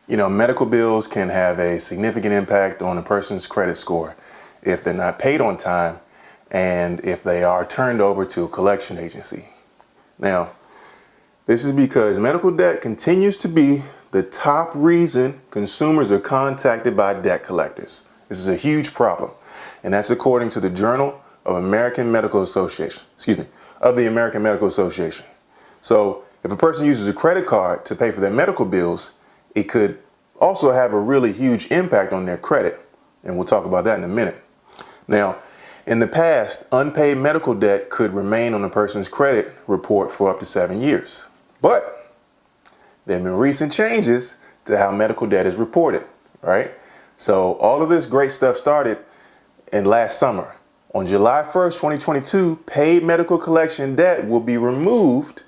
Medical bills can have a significant impact on a person's credit score if they're not paid on time and if they are turned over to a collection agency. Now, this is because medical debt continues to be the top reason consumers are contacted by debt collectors. This is a huge problem, and that's according to the Journal of the American Medical Association. So if a person uses a credit card to pay for their medical bills, it could also have a really huge impact on their credit, and we'll talk about that in a minute. Now, in the past, unpaid medical debt could remain on a person's credit report for up to 7 years. But there have been recent changes to how medical debt is reported, right? So all of this great stuff started in last summer. On July 1st, 2022, paid medical collection debt will be removed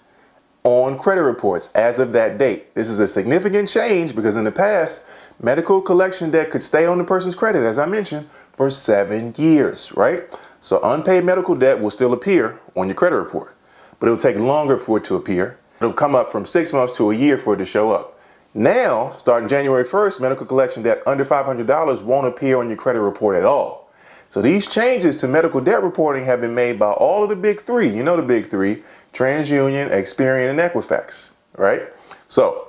on credit reports as of that date. This is a significant change because in the past, medical collection debt could stay on the person's credit, as I mentioned, for 7 years, right? So unpaid medical debt will still appear on your credit report, but it'll take longer for it to appear. It'll come up from 6 months to a year for it to show up. Now, starting January 1st, medical collection debt under $500 won't appear on your credit report at all. So these changes to medical debt reporting have been made by all of the big three. You know the big three: TransUnion, Experian, and Equifax, right? So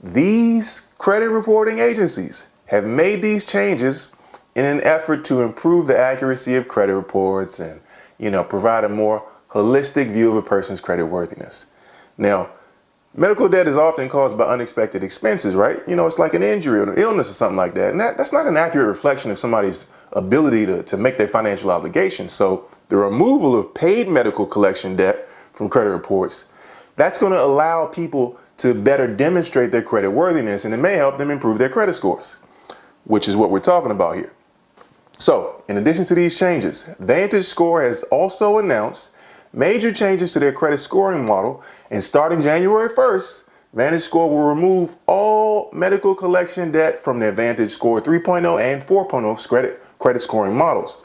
these credit reporting agencies have made these changes in an effort to improve the accuracy of credit reports and, provide a more holistic view of a person's credit worthiness. Now, medical debt is often caused by unexpected expenses, right? It's like an injury or an illness or something like that. And that's not an accurate reflection of somebody's ability to make their financial obligations. So the removal of paid medical collection debt from credit reports, that's going to allow people to better demonstrate their credit worthiness, and it may help them improve their credit scores, which is what we're talking about here. So in addition to these changes, VantageScore has also announced major changes to their credit scoring model, and starting January 1st, VantageScore will remove all medical collection debt from their VantageScore 3.0 and 4.0 credit scoring models.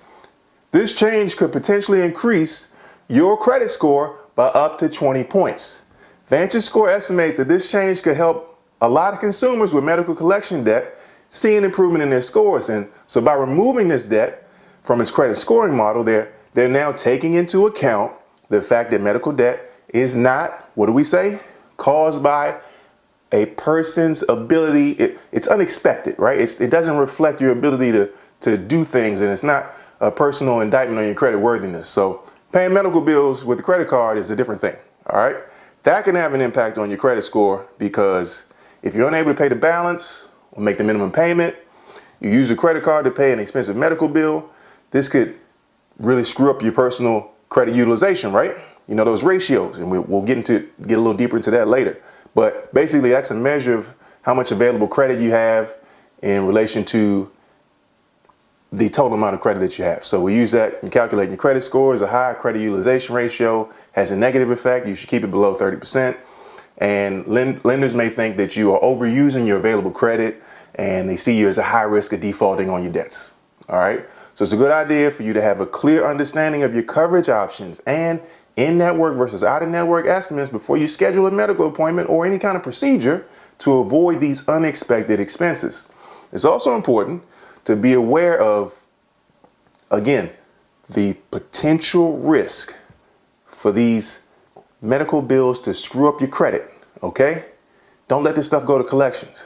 This change could potentially increase your credit score by up to 20 points. VantageScore estimates that this change could help a lot of consumers with medical collection debt see an improvement in their scores. And so by removing this debt from its credit scoring model, they're now taking into account the fact that medical debt is not, what do we say, caused by a person's ability. It's unexpected, right? It doesn't reflect your ability to do things, and it's not a personal indictment on your credit worthiness. So paying medical bills with a credit card is a different thing, all right? That can have an impact on your credit score because if you're unable to pay the balance or make the minimum payment, you use a credit card to pay an expensive medical bill, this could really screw up your personal credit utilization, right? Those ratios, and we'll get a little deeper into that later. But basically, that's a measure of how much available credit you have in relation to the total amount of credit that you have. So we use that in calculating your credit scores. A high credit utilization ratio has a negative effect. You should keep it below 30%. And lenders may think that you are overusing your available credit, and they see you as a high risk of defaulting on your debts. All right. So it's a good idea for you to have a clear understanding of your coverage options and in-network versus out-of-network estimates before you schedule a medical appointment or any kind of procedure to avoid these unexpected expenses. It's also important to be aware of, again, the potential risk for these medical bills to screw up your credit, okay? Don't let this stuff go to collections.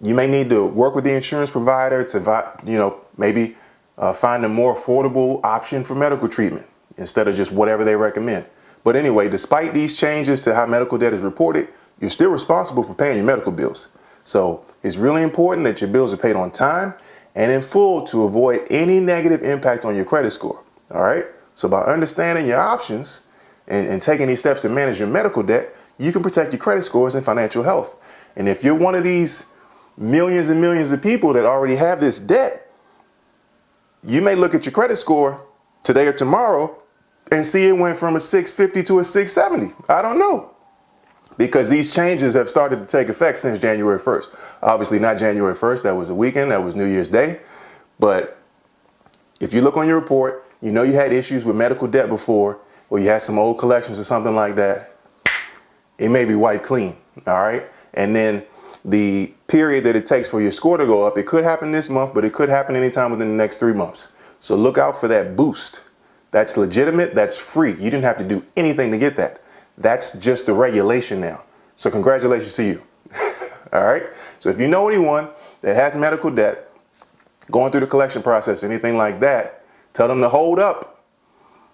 You may need to work with the insurance provider to, maybe find a more affordable option for medical treatment instead of just whatever they recommend. But anyway, despite these changes to how medical debt is reported, you're still responsible for paying your medical bills. So it's really important that your bills are paid on time and in full to avoid any negative impact on your credit score. All right. So by understanding your options and taking these steps to manage your medical debt, you can protect your credit scores and financial health. And if you're one of these millions and millions of people that already have this debt, you may look at your credit score today or tomorrow and see it went from a 650 to a 670. I don't know. Because these changes have started to take effect since January 1st. Obviously not January 1st, that was a weekend, that was New Year's Day. But if you look on your report, you had issues with medical debt before, or you had some old collections or something like that, it may be wiped clean, all right? And then the period that it takes for your score to go up. It could happen this month, but it could happen anytime within the next 3 months. So look out for that boost. That's legitimate. That's free. You didn't have to do anything to get that. That's just the regulation now. So congratulations to you. All right. So if you know anyone that has medical debt, going through the collection process or anything like that, tell them to hold up.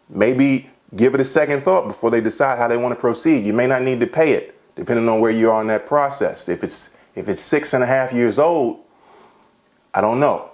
Maybe give it a second thought before they decide how they want to proceed. You may not need to pay it, depending on where you are in that process. If it's 6.5 years old, I don't know.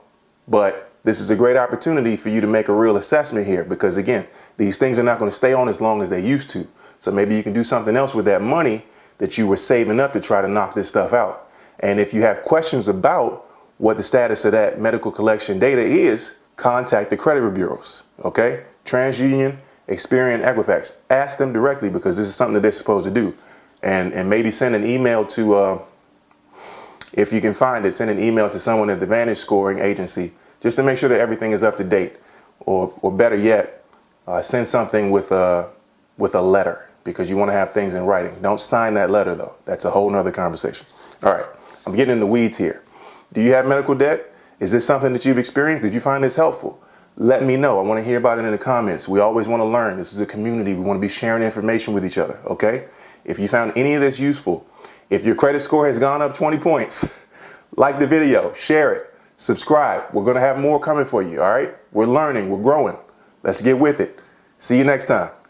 But this is a great opportunity for you to make a real assessment here, because again, these things are not going to stay on as long as they used to. So maybe you can do something else with that money that you were saving up to try to knock this stuff out. And if you have questions about what the status of that medical collection data is, contact the credit bureaus, okay? TransUnion, Experian, Equifax. Ask them directly, because this is something that they're supposed to do. And maybe send an email to, if you can find it, send an email to someone at the Vantage Scoring Agency just to make sure that everything is up to date. Or better yet, send something with a letter, because you want to have things in writing. Don't sign that letter, though. That's a whole nother conversation. All right, I'm getting in the weeds here. Do you have medical debt? Is this something that you've experienced? Did you find this helpful? Let me know. I want to hear about it in the comments. We always want to learn. This is a community. We want to be sharing information with each other, okay? If you found any of this useful, if your credit score has gone up 20 points, like the video, share it, subscribe. We're going to have more coming for you, all right? We're learning. We're growing. Let's get with it. See you next time.